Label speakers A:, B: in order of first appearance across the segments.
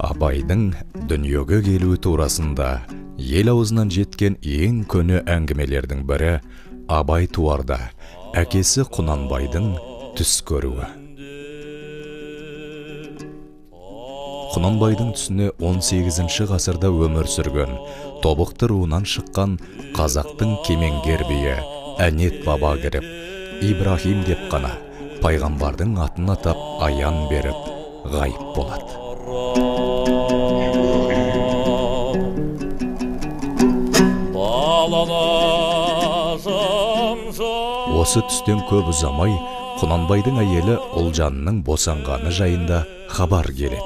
A: Абайдың дүниеге келуі турасында ел аузынан жеткен ең көне әңгімелердің бірі Абай туарда әкесі Құнанбайдың түс көруі. Құнанбайдың түсіне 18 ғасырда өмір сүрген, тобықты руынан шыққан қазақтың кемеңгер биі Әнет баба кіріп, Ибрахим деп қана пайғамбардың атын атап аян беріп ғайып болады. Осы түстен көп ұзамай Құнанбайдың әйелі Ұлжанның босанғаны жайында хабар келеді.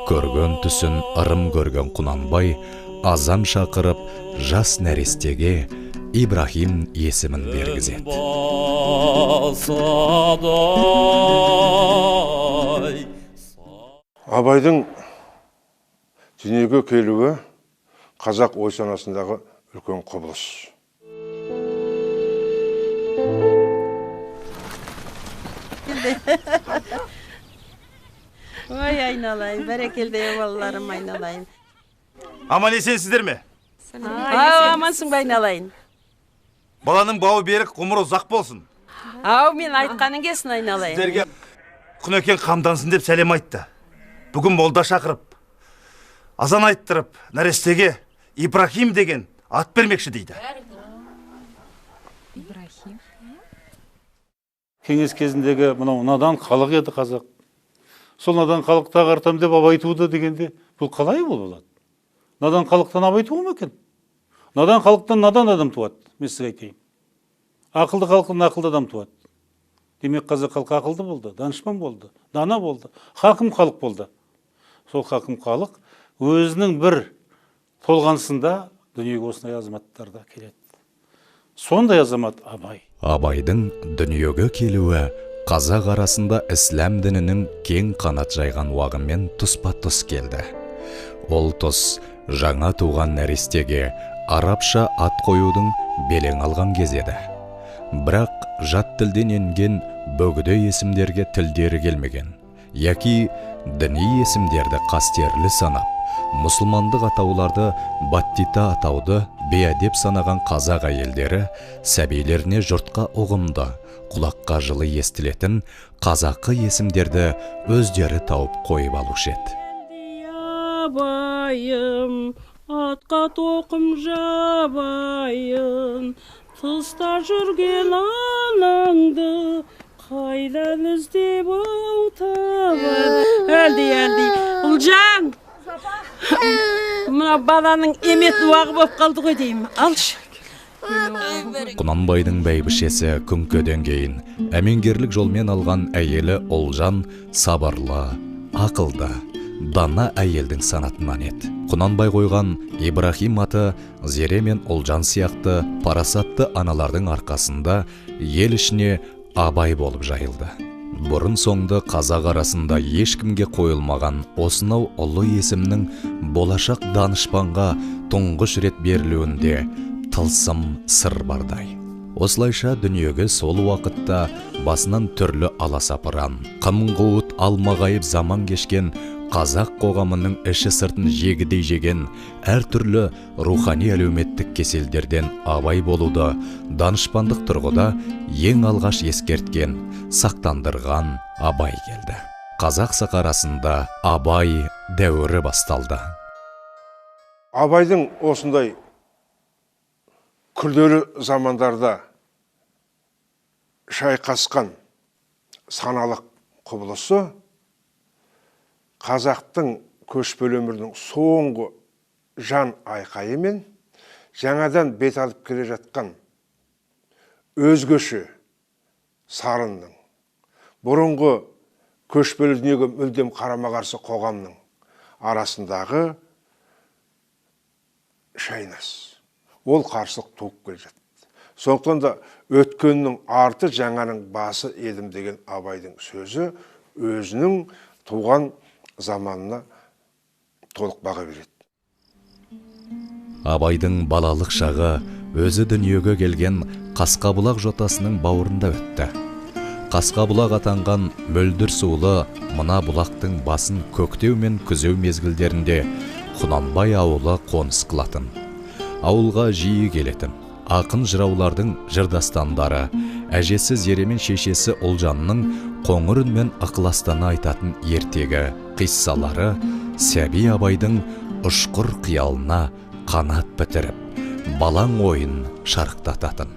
A: Көрген түсін ырым көрген Құнанбай азан шақырып жас нәрестеге Ибрахим есімін бергізеді.
B: Абайдың дүниеге келуі қазақ ой санасындағы үлкен құбылыс.
C: Ой айналайын, бәрекелді балаларым айналайын.
D: Аман есенсіздер ме?
C: Амансың ба айналайын.
D: Баланың бауы берік, ғұмыры ұзақ болсын.
C: Мен айтқаның кесін айналайын.
D: Сіздерге Құнекең қамдансын деп сәлем айтты. Бүгін молда шақырып, азан айттырып, нәрестеге Ибрахим деген ат бермекші дейді.
E: Ибрахим? Кеңес кезіндегі мынау надан халық еді қазақ. Сол надан халықты ағартам деп Абай туды дегенде, бұл қалай болады? Надан халықтан Абай туы ма екен? Надан халықтан надан адам туады, мен сізге айтайын. Ақылды халықтан ақылды адам туады. Демек қазақ халқы ақылды болды, данышпан болды, дана болды, хакім халық болды. Сол хакім халық өзінің бір толғанысында дүниеге осындай азаматтарда келеді. Сондай азамат Абай.
A: Абайдың дүниеге келуі қазақ арасында ісләм дінінің кең қанат жайған уағымен тұспа-тұс келді. Ол тұс жаңа туған нәрестеге арабша ат қоюдың белең алған кез еді. Бірақ жат тілден енген бөгде есімдерге тілдері келмеген, яки діни есімдерді қастерлі санап, мұсылмандық атауларды баттита атауды бейәдеп санаған қазақ әйелдері сәбилеріне жұртқа ұғымды, құлаққа жылы естілетін қазақы есімдерді өздері тауып қойып алушы еді.
F: Абайым, атқа тоқым жабайын, тыста жүрген анаңды қайдан іздеп табар. Әлді, Ұлжан! Мына баланың емет уағы боп қалды ғой деймін. Алшы.
A: Құнанбайдың бәйбішесі күнкеден кейін әмеңгерлік жолмен алған әйелі Ұлжан сабырлы, ақылды, дана әйелдің санатынан еді. Құнанбай қойған Ибрахим аты Зере мен Ұлжан сияқты парасатты аналардың арқасында ел ішіне Абай болып жайылды. Бұрын соңды қазақ арасында ешкімге қойылмаған осынау ұлы есімнің болашақ данышпанға тұңғыш рет берілуінде тылсым сыр бардай. Осылайша дүниеге сол уақытта басынан түрлі аласапыран, қым-қуыт алмағайып заман кешкен қазақ қоғамының іші сыртын жегідей жеген әртүрлі рухани әлеуметтік кеселдерден абай болуды данышпандық тұрғыда ең алғаш ескерткен, сақтандырған Абай келді. Қазақ сахарасында Абай дәуірі басталды.
B: Абайдың осындай күрделі замандарда шайқасқан саналық құбылысы қазақтың көшпелі өмірінің соңғы жан айқайы мен жаңадан бет алып келе жатқан өзгеше сарынның, бұрынғы көшпелі дүниеге мүлдем қарама-қарсы қоғамның арасындағы шайнас. Ол қарсылық туып келе жатты. Сондықтан да өткеннің арты жаңаның басы едім деген Абайдың сөзі өзінің туған заманына толық баға береді.
A: Абайдың балалық шағы өзі дүниеге келген Қасқабұлақ жотасының бауырында өтті. қасқа бұлақ атанған мөлдір сулы мына бұлақтың басын көктеу мен күзеу мезгілдерінде Құнанбай ауылы қоныс қылатын. Ауылға жиі келетін ақын жыраулардың жырдастандары, әжесі Зере мен шешесі Ұлжанның қоңыр үнмен ықыластана айтатын ертегі, қиссалары сәби Абайдың ұшқыр қиялына қанат бітіріп, балаң ойын шарықтататын.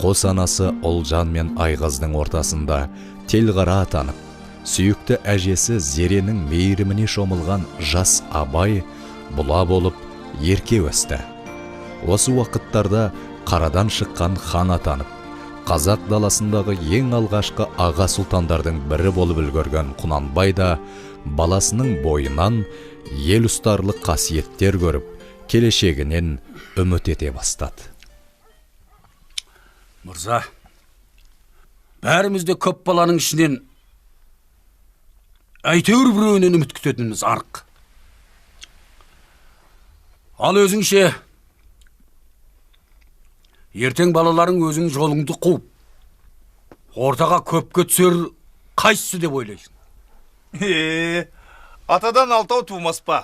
A: Қос анасы Ұлжан мен Айғыздың ортасында телғара атанып, сүйікті әжесі Зеренің мейіріміне шомылған жас Абай бұла болып ерке өсті. Осы уақыттарда қарадан шыққан хан атанып, қазақ даласындағы ең алғашқы аға сұлтандардың бірі болып үлгерген Құнанбай да баласының бойынан ел ұстарлық қасиеттер көріп, келешегінен үміт ете бастады.
G: Мырза, бәрімізде көп баланың ішінен әйтеуір біреуінен үміт күтетініміз арық. Ал өзіңше, ертең балаларың өзің жолыңды қуып, ортаға көпке түсер қайсысы деп ойлайсың?
D: Атадан алтау тумас па?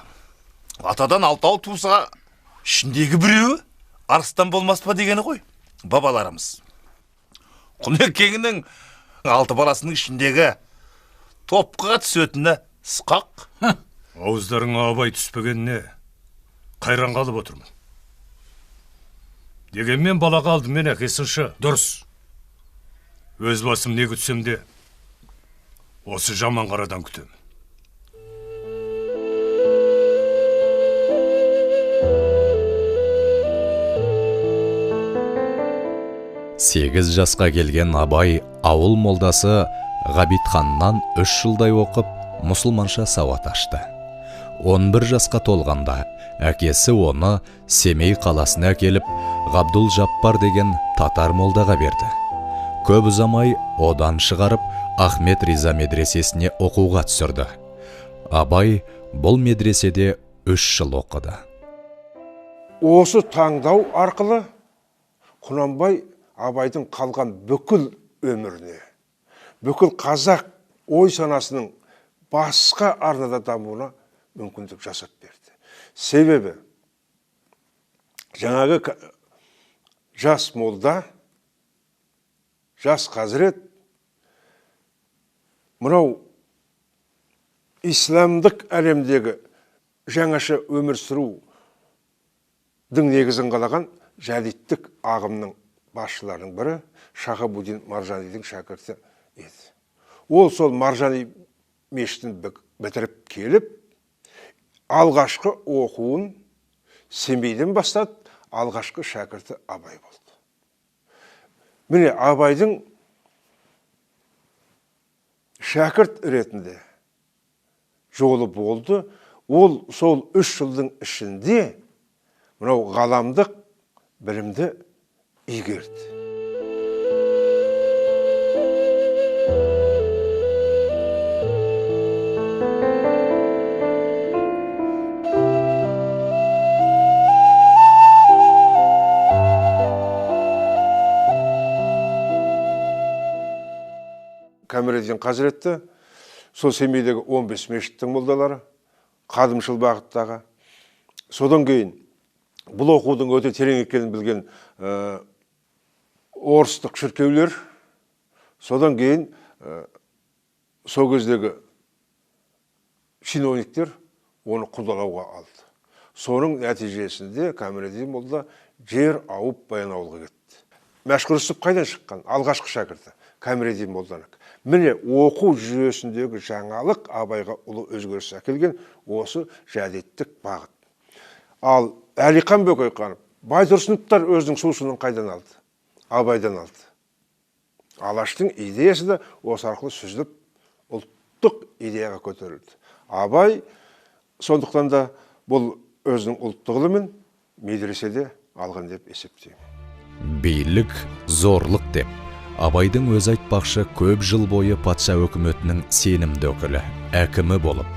D: Атадан алтау туса, ішіндегі біреуі арыстан болмас па дегені ғой, бабаларымыз. Құнекеңнің 6 баласының ішіндегі топқа түсетіні сықақ.
H: Ауыздарыңа Абай түспегеніне қайран қалып отырмын. Дегенмен балаға алдымен әкесінші дұрыс. Өз басым не күтсем де, осы жаман қарадан күтемін.
A: Сегіз жасқа келген Абай ауыл молдасы Ғабитханнан 3 жылдай оқып, мұсылманша сауат ашты. 11 жасқа толғанда әкесі оны Семей қаласына келіп, Ғабдул Жаппар деген татар молдаға берді. Көп ұзамай одан шығарып, Ахмет Риза медресесіне оқуға түсірді. Абай бұл медреседе 3 жыл оқыды.
B: Осы таңдау арқылы Құнанбай Абайдың қалған бүкіл өміріне, бүкіл қазақ ой санасының басқа арнада дамуына мүмкіндік жасап берді. Себебі жаңағы жас молда, жас қазірет мынау исламдық әлемдегі жаңаша өмір сүрудің негізін қалаған жәдиттік ағымның басшыларының бірі Шахабуддин Маржанидың шәкірті еді. Ол сол Маржани мешітін бітіріп келіп, алғашқы оқуын Семейден бастады, алғашқы шәкірті Абай болды. Міне Абайдың шәкірт ретінде жолы болды. Ол сол 3 жылдың ішінде мынау ғаламдық білімді игерді. Камердин Қазіретті, сол Семейдегі 15 мешіттің молдалары, қадымшыл бағыттағы. Содан кейін бұл оқудың өте терең екенін білген орыстық шіркеулер, содан кейін сол кездегі шиновниктер оны құлдалауға алды. Соның нәтижесінде Камердин молда жер ауып Баянауылға кетті. Мәшһүр Жүсіп қайдан шыққан? Алғашқы шәкірті Камердин молданікі. Міне оқу жүйесіндегі жаңалық Абайға ұлы өзгеріс әкелген осы жәдиттік бағыт. Ал Әлихан Бөкейханов, Байтұрсыновтар өзінің сусынын қайдан алды? Абайдан алды. Алаштың идеясы да осы арқылы сүзіліп, ұлттық идеяға көтерілді. Абай сондықтан да бұл өзінің ұлттық ілімін медреседе алған деп есептеймін.
A: Билік, зорлық деп Абайдың өзі айтпақшы көп жыл бойы патша өкіметінің сенімді өкілі, әкімі болып,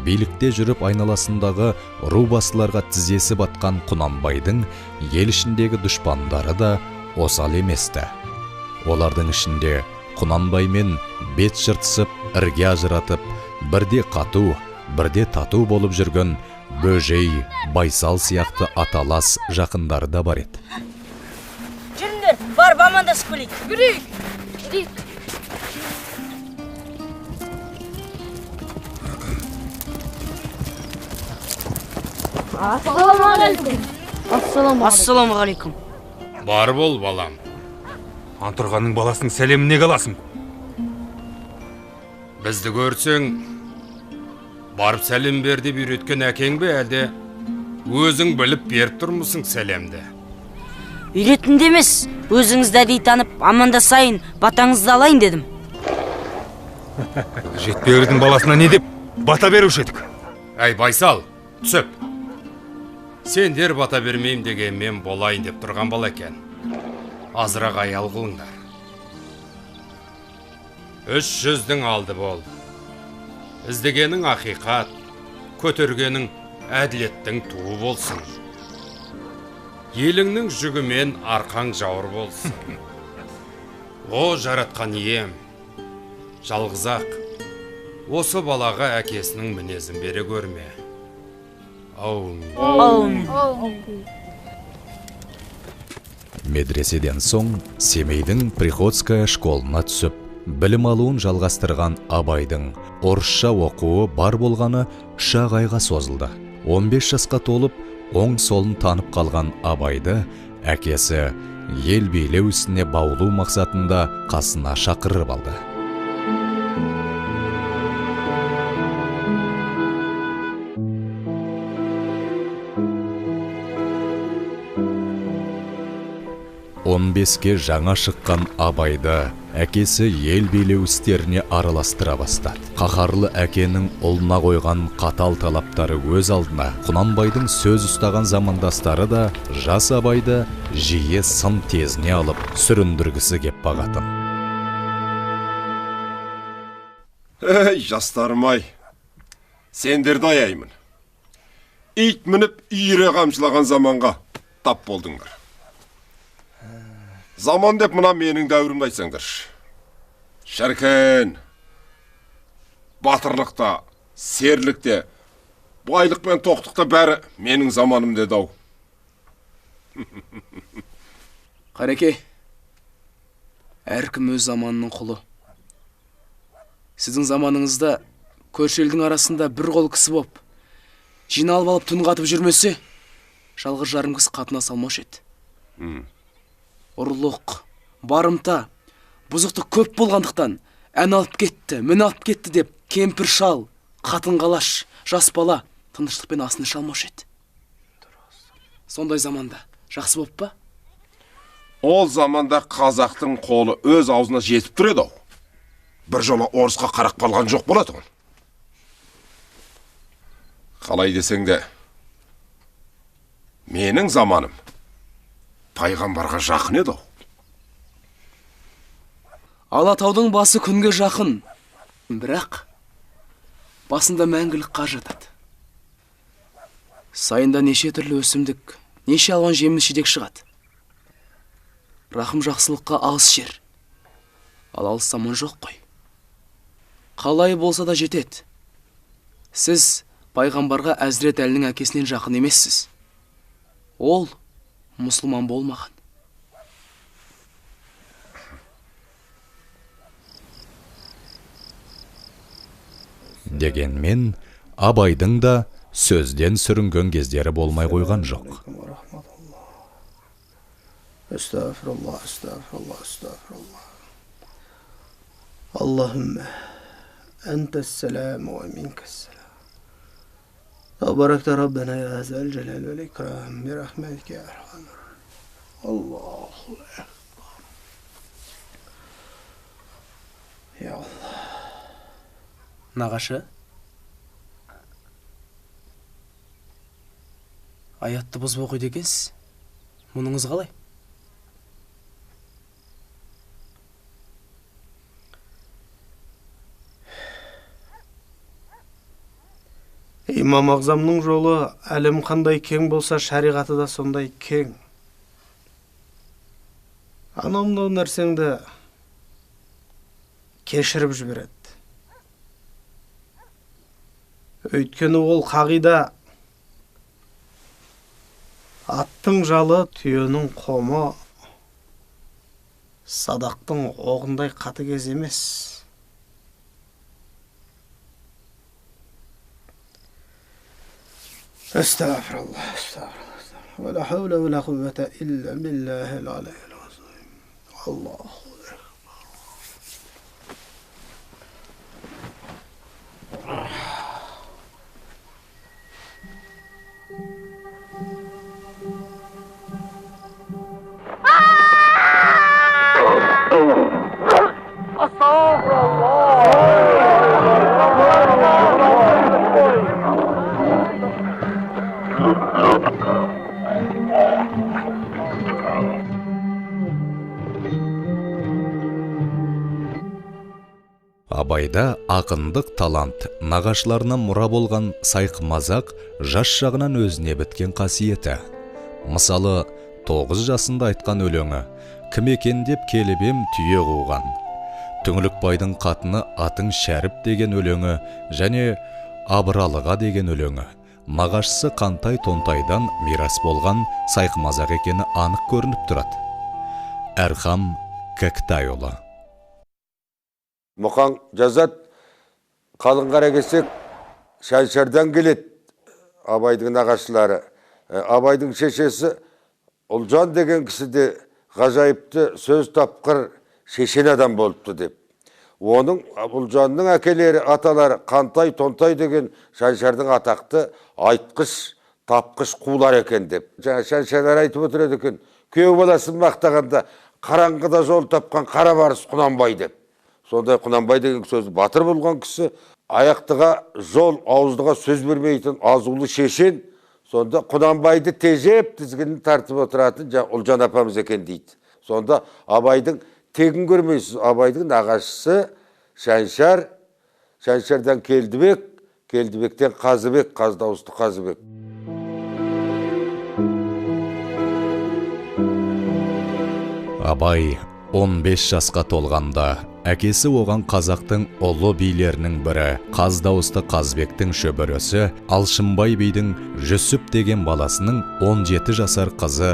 A: билікте жүріп айналасындағы ру басыларға тізесі батқан Құнанбайдың ел ішіндегі дұшпандары да осал еместі. Олардың ішінде Құнанбаймен бет жыртысып, ірге ажыратып, бірде қату, бірде тату болып жүрген Бөжей, Байсал сияқты аталас жақындары да бар еді.
I: Жүріңдер, барып амандасып келейік. Жүрейік. Ассаламағалейкум.
H: Бар бол, балам. Антұрғанның баласының сәлеміне қаласың. Бізді көрсең, барып сәлем бер деп үйреткен әкең бе, әлде өзің біліп беріп тұрмысың сәлемді?
I: Үйретінде емес, өзіңізді әдей танып, амандасайын, батаңызды алайын дедім.
H: Жетпегірдің баласына не деп бата беруші едік?
J: Әй, Байсал, түсіп. Сендер бата бермейм деген мен болайын деп тұрған бала екен. Азырақ аял қылыңдар. 300-дің алды бол. Іздегенің ақиқат, көтергенің әділеттің туы болсын. Еліңнің жүгімен арқаң жауыр болсын. О жаратқан ием, жалғызақ, осы балаға әкесінің мінезін бере көрме.
A: Медреседен соң Семейдің Приходская школына түсіп, білім алуын жалғастырған Абайдың орысша оқуы бар болғаны 3 айға созылды. 15 жасқа толып, оң солын танып қалған Абайды әкесі ел билеу ісіне баулу мақсатында қасына шақырып алды. Он беске жаңа шыққан Абайды әкесі ел билеу істеріне араластыра бастады. Қаһарлы әкенің ұлына қойған қатал талаптары өз алдына Құнанбайдың сөз ұстаған замандастары да жас Абайды жиі сын тезіне алып сүріндіргісі кеп бағатын.
K: Ей, жастарым-ай, сендерді аяймын. Ит мініп үйіре қамшылаған заманға тап болдыңдар. Заман деп мұна менің дәуірімді айтсаңдаршы. Шәркен, батырлықта, серлікте, байлық пен тоқтықта бәрі менің заманым деді ау.
L: Қареке, әркім өз заманының құлы. Сіздің заманыңызда көрші елдің арасында бір қол кісі боп, жиналып алып түн қатып жүрмесе, жалғыз жарым кісі қатынас алмаушы еді. Ұрлық, барымта, бұзықты көп болғандықтан ән алып кетті, мін алып кетті деп кемпір шал, қатын қалаш, жас бала тыныштықпен асын іше алмаушы еді. Сондай заманда жақсы боп па?
K: Ол заманда қазақтың қолы өз аузына жетіп тұр еді ау. Бір жола орысқа қарақ қалған жоқ болады ғой. Қалай десең де, менің заманым пайғамбарға жақын еді ау.
L: Алатаудың басы күнге жақын, бірақ басында мәңгілік қар жатады. Сайында неше түрлі өсімдік, неше алуан жеміс-жидек шығады. Рахым жақсылыққа алыс жер, ал алыс заман жоқ қой. Қалай болса да жетеді. Сіз пайғамбарға Әзірет Әлінің әкесінен жақын емессіз. Ол мұсылман болмаған.
A: Дегенмен, Абайдың да сөзден сүрінген кездері болмай қойған жоқ.
M: Estağfurullah, estağfurullah, estağfurullah. Allahümme entes selamu ve minkes selam. Tebarekte Rabbena ya zel celal vel ikram bi rahmetike ya erhamer. Allahu ekber. Ya Allah.
L: Нағашы, аятты бұзып оқиды екенсіз. Мұныңыз қалай?
M: Имам Ағзамның жолы әлем қандай кең болса, шариғаты да сондай кең. Анау нәрсеңді кешіріп жібереді. Өйткені ол қағида аттың жалы, түйенің қомы, садақтың оғындай қатыгез емес. Estağfurullah, estağfurullah. Ve la havle ve la kuvvete illa billahil aliyyil azim. Allahu
A: Абайда ақындық талант, нағашыларынан мұра болған сайқымазақ жас жағынан өзіне біткен қасиеті. Мысалы, 9 жасында айтқан өлеңі, кім екен деп келіп ем түйе қуған. Түңлікбайдың қатыны атың шәріп деген өлеңі және Абыралыға деген өлеңі. Нағашысы Қантай Тонтайдан мирас болған сайқымазақ екені анық көрініп тұрады. Әрхам Кәкітайұлы.
N: Мұқан жазат, қалың қара кесек Шаншардан келеді Абайдың нағашылары. Абайдың шешесі Ұлжан деген кісі де ғажайыпты сөз тапқыр шешен адам болыпты деп. Оның Ұлжанның әкелері, аталары Қантай Тонтай деген Шаншардың атақты айтқыш, тапқыш қулар екен деп. Шаншарлар айтып отырады екен, күйеу баласын мақтағанда қараңғыда жол тапқан қара барыс Құнанбай деп. Сондай Құнанбай деген сөзі батыр болған кісі, аяқтыға жол, ауыздыға сөз бермейтін азулы шешен, сонда Құнанбайды тежеп тізгінін тартып отыратын Ұлжан апамыз екен дейді. Сонда Абайдың тегін көрмейсіз, Абайдың нағашысы Шаншар, Шаншардан Келдібек, Келдібектен Қазыбек, Қаздауысты Қазыбек.
A: Абай 15 жасқа толғанда әкесі оған қазақтың ұлы билерінің бірі Қаздауысты Қазбектің шөбересі Алшынбай бидің Жүсіп деген баласының 17 жасар қызы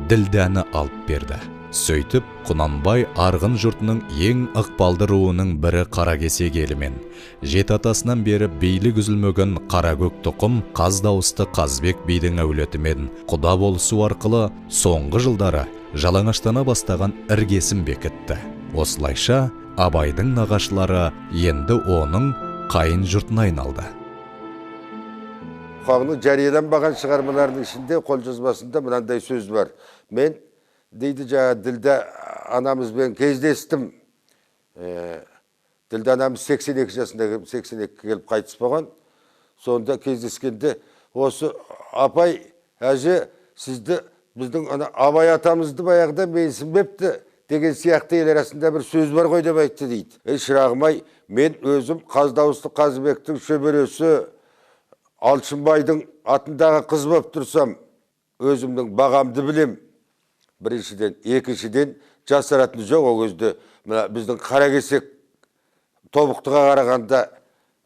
A: Ділдәні алып берді. Сөйтіп, Құнанбай арғын жұртының ең ықпалды руының бірі Қаракесек елімен, жеті атасынан бері билік үзілмеген Қаракөк тұқым Қаздауысты Қазбек бидің әулетімен құда болысу арқылы соңғы жылдары жалаңаштана бастаған іргесін бекітті. Осылайша, Абайдың нағашылары енді оның қайын жұртына айналды.
N: Қағының жарияланбаған шығармаларының ішінде қолжазбасында мынандай сөз бар. Мен дейді Ділдә анамызбен кездестім. Ділдә анамыз 82 жасында 82 келіп қайтыс болған. Сонда кездескенде осы апай, әже, сізді біздің Абай атамызды баяғыда менсінбепті деген сияқты ел арасында бір сөз бар ғой деп айтты дейді. Шырағым-ай, мен өзім Қаздауысты Қазыбектің шөбересі Алшынбайдың атындағы қыз болып тұрсам, өзімнің бағамды білем. Біріншіден, екіншіден, жасыратыны жоқ. Ол кезде біздің Қаракесек тобықтыға қарағанда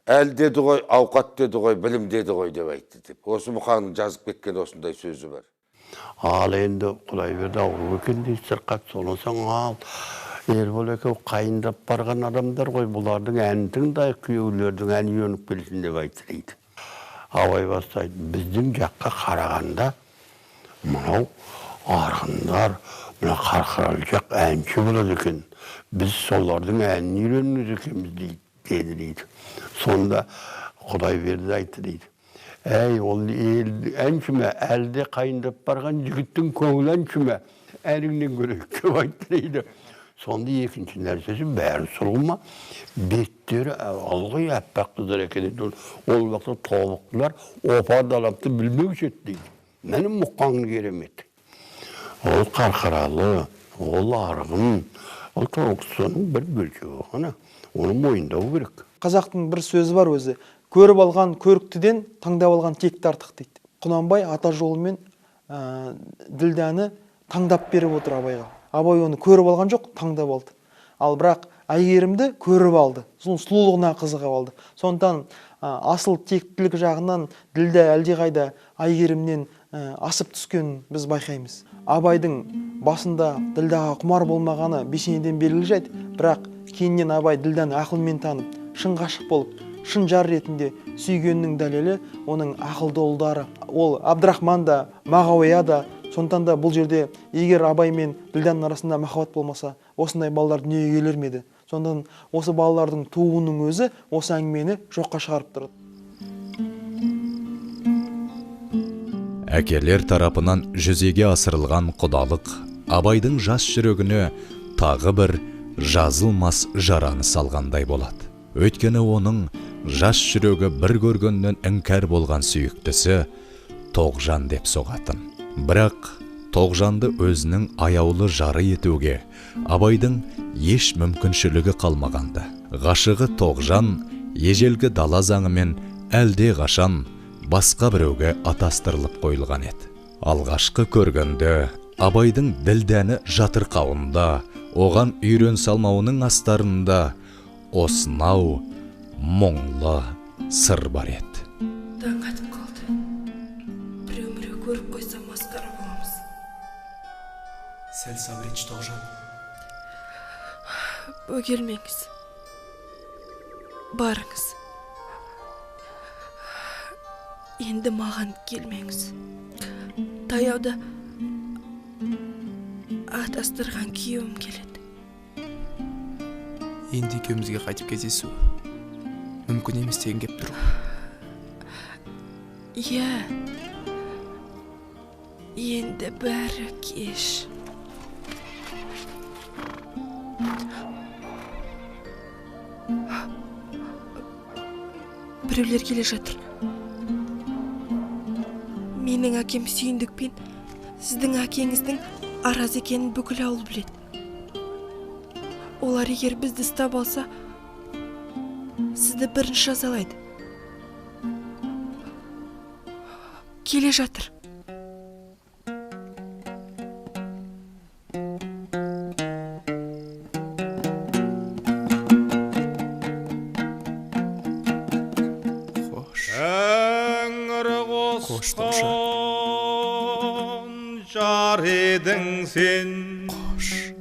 N: әл деді ғой, ауқат деді ғой, білім деді ғой деп айтты деп. Осы Мұқанның жазып кеткен осындай сөзі бар.
O: Ал енді Құдайберді ауру екен дейді, сырқат солысаң ал. Ербол екеу қайындап барған адамдар ғой, бұлардың әнін тыңдай, күйеулердің әні өніп келсін деп айтты дейді. Абай бастайды, біздің жаққа қарағанда мынау арғындар, мына қарқаралжақ әнші болады екен. Біз солардың әнін үйренеміз екенбіз деді дейді. Сонда Құдайберді айтты дейді. Әй, ол әнші ме, әлде қайындап барған жігіттің көңіл әнші ме, әніңнен көрек көп айтты дейді. Сонда екінші нәрсесі бәрі сұлғыма, беттері алғай әппақ қыздар екен дейді. Ол вақытта тобықтылар опа далапты білмеуші еді дейді. Мәнің Мұқаңның кереметі. Ол қарқаралы, ол арғын, ол Тобықтының бір бөлшегі ғана. Оны мойындау керек.
P: Қазақтың бір сөзі бар өзі. көріп алған көріктіден таңдап алған текті артық дейді. Құнанбай ата жолымен Ділдәні таңдап беріп отыр Абайға. Абай оны көріп алған жоқ, таңдап алды. Ал бірақ Әйгерімді көріп алды, соның сұлулығына қызығып алды. Сондықтан асыл тектілік жағынан Ділдә әлдеқайда Әйгерімнен асып түскенін біз байқаймыз. Абайдың басында Ділдәға құмар болмағаны бесенеден белгілі жайт, бірақ кейіннен Абай Ділдәні ақылмен танып, шын ғашық болып, шын жар ретінде сүйгеннің дәлелі оның ақылды ұлдары. Ол Абдрахман да, Мағауия да. Сондықтан да бұл жерде егер Абай мен Ділдәнің арасында махаббат болмаса, осындай балалар дүниеге келер ме еді? Сондықтан осы балалардың тууының өзі осы әңгімені жоққа шығарып тұрады.
A: Әкелер тарапынан жүзеге асырылған құдалық Абайдың жас жүрегіне тағы бір жазылмас жараны салғандай болады. Өйткені оның жас жүрегі бір көргеннен іңкәр болған сүйіктісі Тоғжан деп соғатын. Бірақ Тоғжанды өзінің аяулы жары етуге Абайдың еш мүмкіншілігі қалмағанды. Ғашығы Тоғжан ежелгі дала заңымен әлде қашан басқа біреуге атастырылып қойылған еді. Алғашқы көргенде Абайдың Ділдәні жатырқауында, оған үйрен салмауының астарында осынау мұңлы сыр бар еді.
Q: Таң атып қалды. Біреу көріп қойса масқара боламыз.
L: Сәл сабыр етші, Тоғжан.
Q: Бөгелмеңіз. Барыңыз. Енді маған келмеңіз. Таяуда атастырған күйеуім келеді.
L: Енді екеумізге қайтып кездесу мүмкін емес деген кеп тұр.
Q: Иә. Енді бәрі кеш. Біреулер келе жатыр. Менің әкем Сүйіндікпен сіздің әкеңіздің араз екенін бүкіл ауыл біледі. Олар егер бізді ұстап алса, сізді бірінші жазалайды. Келе жатыр.
L: Қош, Тоғжан.
D: Жар едің сен.
L: Қош.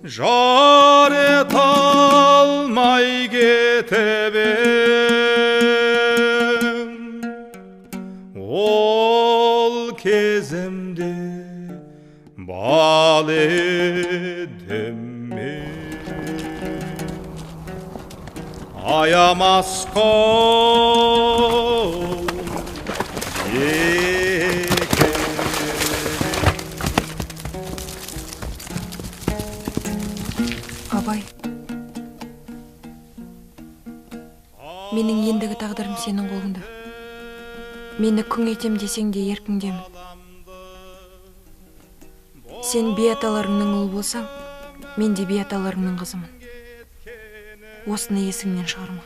D: Жар ете алмай кетіп ең. Ол кезімде бал едім мен. Аямас қол
Q: Абай, менің ендігі тағдырым сенің қолыңда. Мені күң етем десең де еркіңдемін. Сен биаталарыңның ұлы болсаң, мен де биаталарыңның қызымын. Осыны есіңнен шығарма.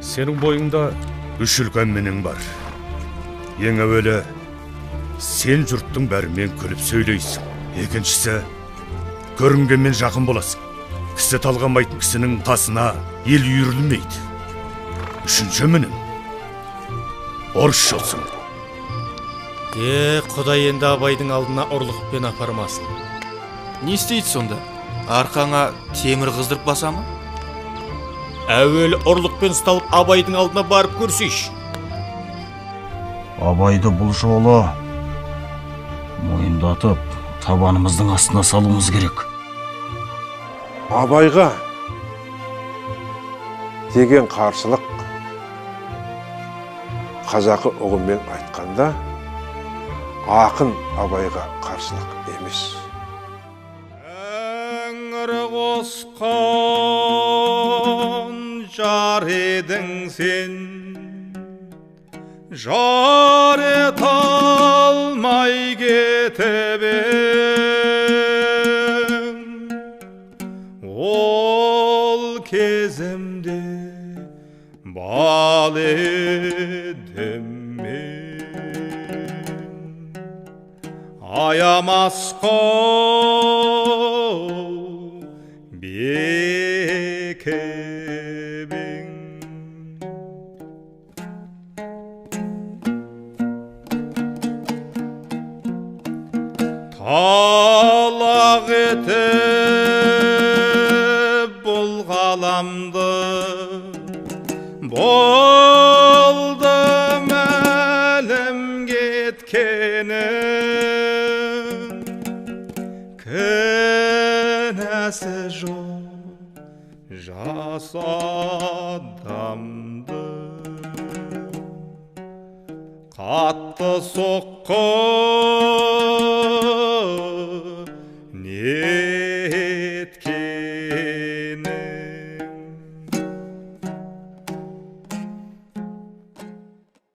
H: Сенің бойыңда үш үлкен менің бар. Ең әуелі, сен жұрттың бәрімен күліп сөйлейсің. Екіншісі, көрінгенмен жақын боласың. Кісі талғамайтын кісінің қасына ел үйірілмейді. Үшінші менің, орысшылсың.
R: Құдай енді Абайдың алдына ұрлықпен апармасын.
L: Не істейді сонда? Арқаңа темір қыздырып баса ма?
R: Әуелі ұрлықпен ұсталып Абайдың алдына барып көрсейші.
S: Абайды бұл жолы мойындатып, табанымыздың астына салуымыз керек.
B: Абайға деген қарсылық қазақы ұғыммен айтқанда ақын Абайға қарсылық емес.
D: Қосқан жар едің сен, жар ете алмай кетіп ең.
R: бал едім мен. Аямас қол бекебің. Талақ етіп бұл ғаламды болды мәлім кеткені, кінәсі жоқ жас адамды. Қатты соққы